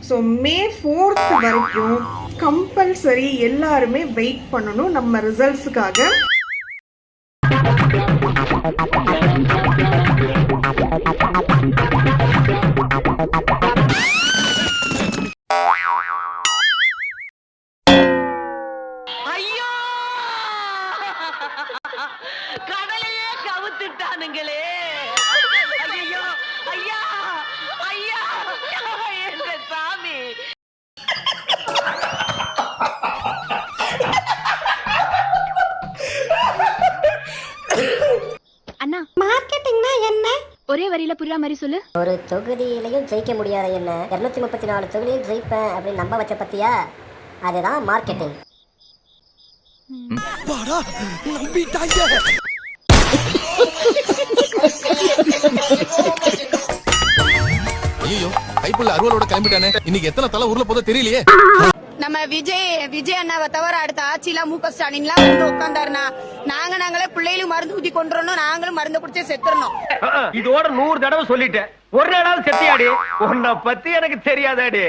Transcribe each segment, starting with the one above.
So மே 4th வரைக்கும் compulsory எல்லாருமே wait பண்ணணும் நம்ம ரிசல்ட்ஸுக்காக. கடலையே கவுத்துட்டானுங்களே. ஐயோ ஐயா ஐயா என்ற சாமி. அண்ணா, மார்க்கெட்டிங்னா என்ன? ஒரே வரியில புரியுற மாதிரி சொல்லு. ஒரு தொகுதியிலையும் ஜெயிக்க முடியாத என்ன 234 தொகுதியில் ஜெயிப்பேன் அப்படின்னு நம்ப வச்ச பத்தியா, அதுதான் மார்க்கெட்டிங். ஐயோ, கைப்புள்ள அருவலோட கிளம்பிட்டானே. இன்னைக்கு எத்தனை தலை ஊர்ல போதோ தெரியலையே. நம்ம விஜய் அண்ணாவை தவிர அடுத்த ஆட்சியில மு.க. ஸ்டாலின் எல்லாம் வந்து உட்கார்ந்தாருனா நாங்களே பிள்ளைகளும் மருந்து ஊத்தி கொண்டுறோம், நாங்களும் மருந்து குடிச்சே செத்துறணும். இதோட 100 தடவை சொல்லிட்டேன். ஒரு நாளாவது செத்தியாடி. உன்னை பத்தி எனக்கு தெரியாதாடி.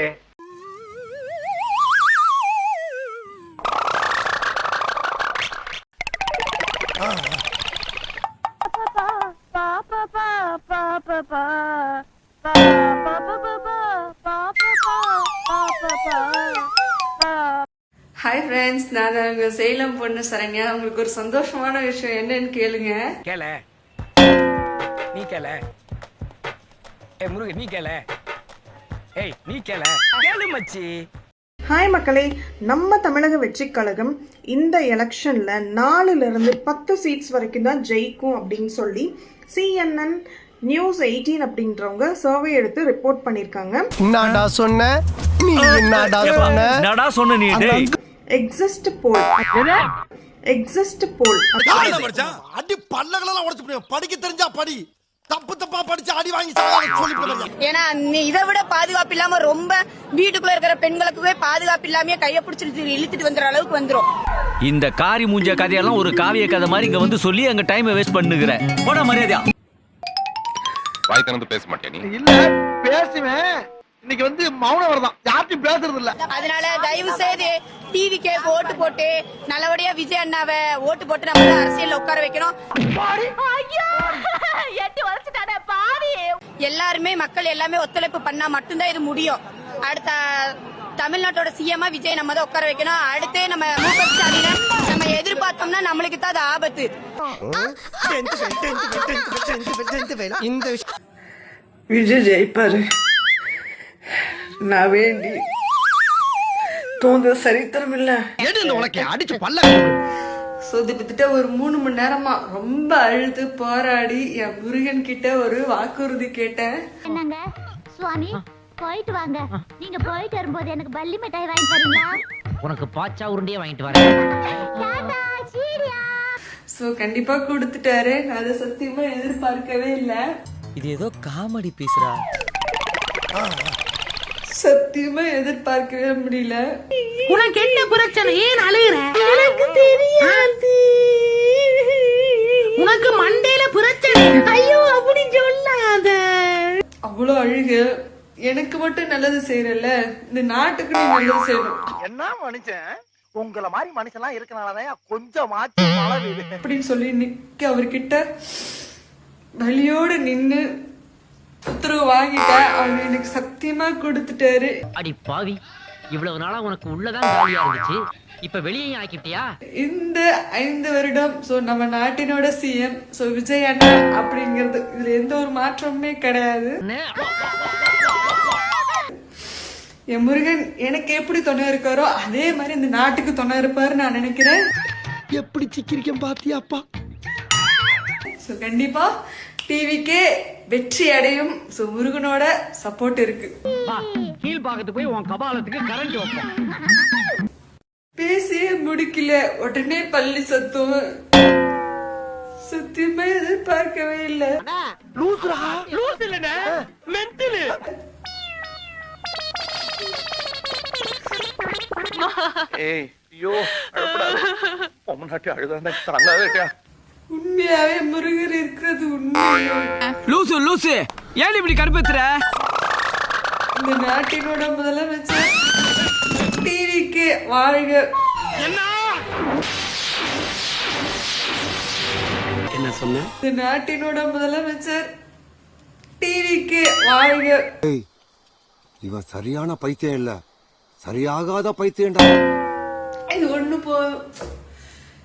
ஹாய் ஃப்ரெண்ட்ஸ், நான் உங்க சேலம் பொண்ணு சரண்யா. உங்களுக்கு ஒரு சந்தோஷமான விஷயம் என்னன்னு கேளுங்க. கேள நீ கேள. ஏய் முருகன் நீ கேள. ஏய் நீ கேள. கேளு மச்சி. ஹாய் மக்களே, நம்ம தமிழக வெற்றி கழகம் இந்த எலெக்ஷன்ல 4லிருந்து 10 சீட்ஸ் வரைக்கும் தான் ஜெயிக்கும் அப்படின்னு சொல்லி CNN நியூஸ் 18 அப்படின்றவங்க சர்வே எடுத்து ரிப்போர்ட் பண்ணிருக்காங்க. என்னடா சொன்ன நீ? என்னடா சொன்ன நீ? எக்ஸிஸ்ட் போல் அடி பல்லகளெல்லாம் உடைச்சு போடு. படிக்க தெரிஞ்சா படி, தப்பு தப்பா படிச்சு அடி வாங்கி சொல்லிட்டு. ஏன்னா இதை விட பாதுகாப்பு இல்லாம ரொம்ப வீட்டுக்குள்ள இருக்கிற பெண்களுக்குவே பாதுகாப்பு இல்லாம கைய பிடிச்சிட்டு இழுத்துட்டு வந்துற அளவுக்கு வந்துரும். இந்த காரி மூஞ்ச கதையெல்லாம் ஒரு காவிய கதை மாதிரி இங்க வந்து சொல்லி அங்க டைம் வேஸ்ட் பண்ணுகிற போட மரியாதையா. வாய் திறந்து பேச மாட்டே நீ? இல்ல பேசுவேன். இன்னைக்கு வந்து மௌனம் வரதான், யார்ட்டையும் பேசுறது இல்ல. அதனால தயவு செய்து டிவிக்கு ஓட்டு போட்டு நல்லபடியா விஜய் அண்ணாவை ஓட்டு போட்டு நம்ம அரசியல்ல உட்கார வைக்கணும். எல்லாருமே மக்கள் எல்லாமே ஒத்துழைப்பு பண்ணா மட்டும்தான் இது முடியும். அடுத்த தமிழ்நாட்டோட சிஎம்மா விஜய் நம்ம தான் உட்கார வைக்கணும். அடுத்து நம்ம மு.க. ஸ்டாலினை நம்ம எதிர்பார்த்தோம்னா நம்மளுக்கு தான் அது ஆபத்து. விஜய் ஜெயிப்பாரு. நான் வேண்டி தோன்ற சரித்திரம் இல்ல. உனக்கு அடிச்சு பல்ல கிட்டத்தட்ட ஒரு 3 மணி நேரமா ரொம்ப அழுது போராடி என் முருகன் கிட்ட ஒரு வாக்குறுதி கேட்டேன். என்னங்க சுவாமி, போயிட்டு வாங்க. நீங்க போயிட்டு வரும்போது எனக்கு பல்லி மிட்டாய் வாங்கி தரீங்களா? உனக்கு பாச்சா உருண்டையே வாங்கிட்டு வரேன். டாடா சீரியா. சோ கண்டிப்பா கொடுத்துட்டாரு. நான் அதை சத்தியமா எதிர்பார்க்கவே இல்ல. இது ஏதோ காமெடி பேசுறா. சத்தியமா எதிர்பார்க்கவே முடியல. உனக்கு என்ன பிரச்சனை? ஏன் அழுகுற? எனக்கு தெரியாது. உனக்கு மண்டையில பிரச்சனை. ஐயோ அப்படி சொல்லாத. அவ்வளோ அழுகு. எனக்கு மட்டும் நல்லது செய்யறல, இந்த நாட்டுக்கு நீ நல்லது செய்யணும். என்ன மனுஷன், உங்களை மாதிரி மனுஷன்லாம் இருக்கனாலதான் கொஞ்சம் மாற்றி மழை பெய்யுது அப்படின்னு சொல்லி நிக்க அவர்கிட்ட வலியோட நின்னு உத்தரவு வாங்கிட்டேன். அவர் எனக்கு சத்தியமா கொடுத்துட்டாரு. அடி பாவி, இவ்வளவு நாளா உனக்கு உள்ளதான் காலியா இருந்துச்சு, இப்ப வெளியே ஆக்கிட்டியா? இந்த 5 வருடம் நம்ம நாட்டினோட சிஎம் விஜய் அண்ணா அப்படிங்கிறது இதுல எந்த ஒரு மாற்றமுமே கிடையாது. என் முருகன் எனக்கு எப்படி துணை இருக்காரோ அதே மாதிரி இந்த நாட்டுக்கு துணை இருப்பாரு நான் நினைக்கிறேன். எப்படி சிக்கிரிக்கம் பாத்தியாப்பா. கண்டிப்பா டிவிக்கே வெற்றி அடையும். முருகனோட சப்போர்ட் இருக்கு. கீழ் பாக்கத்து போய் உன் கபாலத்துக்கு கரண்ட் வைப்போம். பேசியே முடிக்கல, உடனே பள்ளி சத்தும். சத்தியமா எதிர்பார்க்கவே இல்ல. உண்மையாவே முருகர் இருக்கிறது உண்மை. லூசு லூசு, ஏன் இப்படி கருப்பத்துற? இந்த நாட்டினோட முதலமைச்சர் டிவிக்கு வாழ்க. என்ன சொன்ன? இந்த நாட்டினோட முதலமைச்சர் டிவிக்கு வாழ்க. இவன் சரியான பைத்தியம் இல்ல, சரியாகாத பைத்தியம்டா. இது ஒண்ணு போதும்,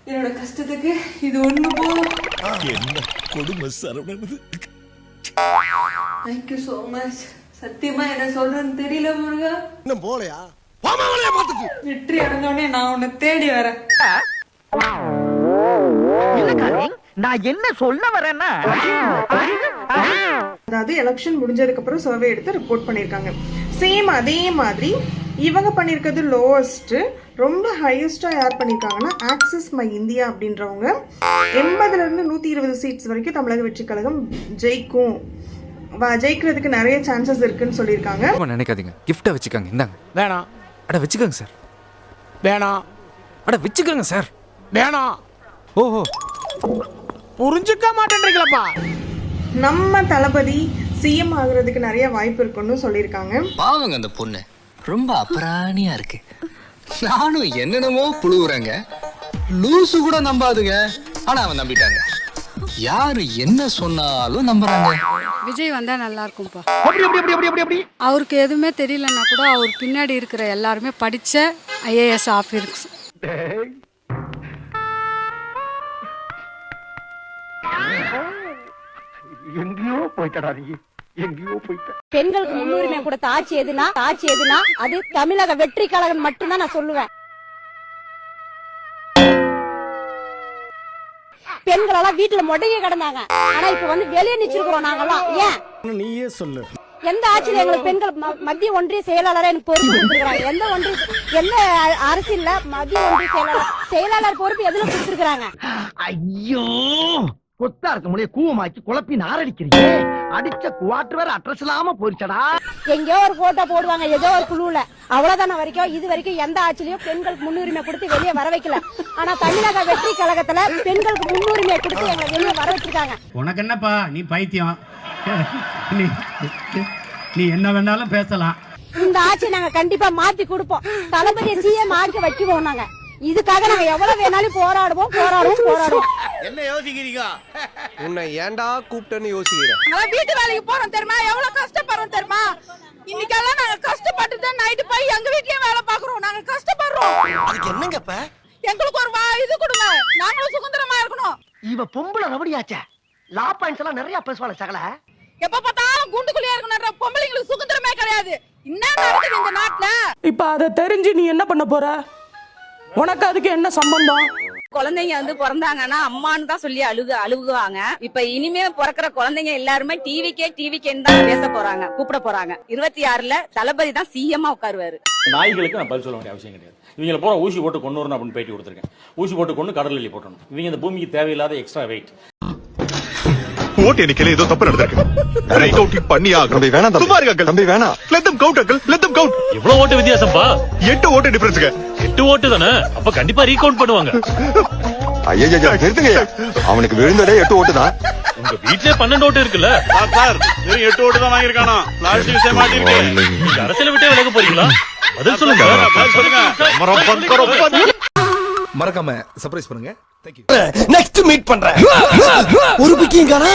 என்னோட கஷ்டத்துக்கு இது ஒண்ணு போதும். என்ன கொடுமை சரவணன். Thank you so much. சத்தியமா என்ன சொல்றேன்னு தெரியல முருகா. இன்னும் போலையா? பாமாவளையா பார்த்துட்டு வெற்றி அடைஞ்சோடனே நான் உன்னை தேடி வரேன். நான் என்ன சொல்ல வரேன்னா, அதாவது எலெக்ஷன் முடிஞ்சதுக்கு அப்புறம் சர்வே எடுத்து ரிப்போர்ட் பண்ணியிருக்காங்க. சேம் அதே மாதிரி இவங்க பண்ணியிருக்கிறது லோவஸ்ட். ரொம்ப ஹையஸ்டா யார் பண்ணியிருக்காங்கன்னா ஆக்சிஸ் மை இந்தியா அப்படின்றவங்க 80ல இருந்து 120 சீட்ஸ் வரைக்கும் தமிழக வெற்றி கழகம் ஜெயிக்கும், ஜெயிக்கிறதுக்கு நிறைய சான்சஸ் இருக்குன்னு சொல்லியிருக்காங்க. நினைக்காதீங்க, கிஃப்டை வச்சுக்கோங்க. இந்தாங்க. வேணாம். அட வச்சுக்கோங்க சார். வேணாம். அட வச்சுக்கோங்க சார். வேணாம். ஓஹோ, புரிஞ்சுக்க மாட்டேன்றீங்களப்பா. நம்ம தளபதி சிஎம் ஆகுறதுக்கு நிறைய வாய்ப்பு இருக்குன்னு சொல்லியிருக்காங்க. பாவங்க அந்த பொண்ணு ரொம்ப அபராணியா இருக்கு. நானும் என்னென்னமோ புழுவுறேங்க, லூசு கூட நம்பாதுங்க. ஆனா அவன் நம்பிட்டாங்க. யாரு என்ன சொன்னாலும் நம்புறாங்க. விஜய் வந்தா நல்லா இருக்கும்பா. அப்படி அப்படி அப்படி அப்படி அப்படி அவருக்கு எதுவுமே தெரியலன்னா கூட அவர் பின்னாடி இருக்கிற எல்லாருமே படிச்ச ஐஏஎஸ் ஆஃபீஸர்ஸ். எங்கேயோ போயிட்டடா நீ, எங்கேயோ போயிட்ட. பெண்களுக்கு முன்னுரிமை கொடுத்த ஆட்சி எதுனா அது தமிழக வெற்றி கழகம் மட்டும்தான் நான் சொல்லுவேன். பெண்கள் எல்லாம் வீட்டுல முடங்கி கிடந்தாங்க, ஆனா இப்ப வந்து வெளியே நிச்சிருக்கிறோம் நாங்கெல்லாம். ஏன் நீயே சொல்லு. எந்த ஆட்சியில எங்களுக்கு பெண்கள் மத்திய ஒன்றிய செயலாளரா எனக்கு பொறுப்பு கொடுத்திருக்காங்க? எந்த அரசியல்ல மத்திய ஒன்றிய செயலாளர் பொறுப்பு எதுல கொடுத்திருக்காங்க? ஐயோ, கொத்தா இருக்க முடிய கூவமாக்கி குழப்பி நாரடிக்கிறீங்க. அடிச்ச குவாட்டர் வேற அட்ரஸ் இல்லாம போயிடுச்சடா. எங்கேயோ ஒரு போட்டோ போடுவாங்க ஏதோ ஒரு குழுல, அவ்வளவுதான வரைக்கும். இது வரைக்கும் எந்த ஆட்சியிலயும் பெண்களுக்கு முன்னுரிமை கொடுத்து வெளியே வர வைக்கல. ஆனா தமிழக வெற்றி கழகத்துல பெண்களுக்கு முன்னுரிமை கொடுத்து எங்களை வெளியே வர வச்சிருக்காங்க. உனக்கு என்னப்பா, நீ பைத்தியம். நீ என்ன வேணாலும் பேசலாம். இந்த ஆட்சி நாங்க கண்டிப்பா மாத்தி கொடுப்போம். தளபதி சிஎம் ஆக்கி வைக்குவோம். நாங்க இதுக்காக நாங்க எவ்வளவு வேணாலும் போராடுவோம். என்ன யோசிக்கிறீங்க? உன்னை ஏன்டா கூப்பிட்டேன்னு யோசிக்கிறேன். வீட்டு வேலைக்கு போறோம் தெரியுமா? எவ்வளவு கஷ்டப்படுறோம் தெரியுமா? இன்னைக்கெல்லாம் நாங்க கஷ்டப்பட்டு தான் நைட்டு போய் எங்க வீட்லயே வேலை பாக்குறோம். நாங்க கஷ்டப்படுறோம். அதுக்கு என்னங்கப்ப? எங்களுக்கு ஒரு இது கொடுங்க, நாங்களும் சுதந்திரமா இருக்கணும். இவ பொம்பளை ரவடியாச்சே. லா பாயிண்ட்ஸ் எல்லாம் நிறைய பேசுவாள சகல. எப்ப பார்த்தாலும் குண்டுக்குள்ளே இருக்கணும். பொம்பளைங்களுக்கு சுதந்திரமே கிடையாது. என்ன நடக்குது இந்த நாட்டுல? இப்ப அதை தெரிஞ்சு நீ என்ன பண்ண போற? உனக்கு அதுக்கு என்ன சம்பந்தம்? குழந்தைங்க வந்து பிறந்தாங்கன்னா அம்மான்னு தான் சொல்லி அழுகுவாங்க. இப்ப இனிமே பிறக்கிற குழந்தைங்க எல்லாருமே டிவிக்கேன்னு தான் பேச போறாங்க, கூப்பிட போறாங்க. 26ல தளபதி தான் சிஎம் உட்காருவாரு. நாய்களுக்கு நான் பதில் சொல்ல வேண்டிய அவசியம் கிடையாது. இவங்களை போற ஊசி போட்டு கொண்டு வரணும் அப்படின்னு பேட்டி கொடுத்துருக்கேன். ஊசி போட்டு கொண்டு கடலில் போட்டணும். இவங்க இந்த பூமிக்கு தேவையில்லாத எக்ஸ்ட்ரா வெயிட். ஓட்டு எண்ணிக்கையில ஏதோ தப்பு நடந்திருக்கு. பண்ணி ஆகும். வேணாம் தம்பி, வேணாம். Let them count, uncle. Let them count. எவ்வளவு ஓட்டு வித்தியாசம்பா? 8 ஓட்டு டிஃபரன்ஸ்ங்க. 8 ஓட்டு தானே? அப்ப கண்டிப்பா ரீகவுண்ட் பண்ணுவாங்க. ஐயா நிறுத்துங்க. அவனுக்கு விழுந்ததே 8 ஓட்டு தான். உங்க வீட்லயே 12 ஓட்டு இருக்குல்ல சார்? 8 ஓட்டு தான் வாங்கிருக்கானா? லாஸ்ட் விஷயம் மாட்டிருக்கு. நீங்க அரசியலை விட்டே விலக போறீங்களா? பதில் சொல்லுங்க. மறக்காம சர்ப்ரைஸ் பண்ணுங்க. நெக்ஸ்ட் மீட் பண்றேன். ஒரு பிக்கிங் காணா?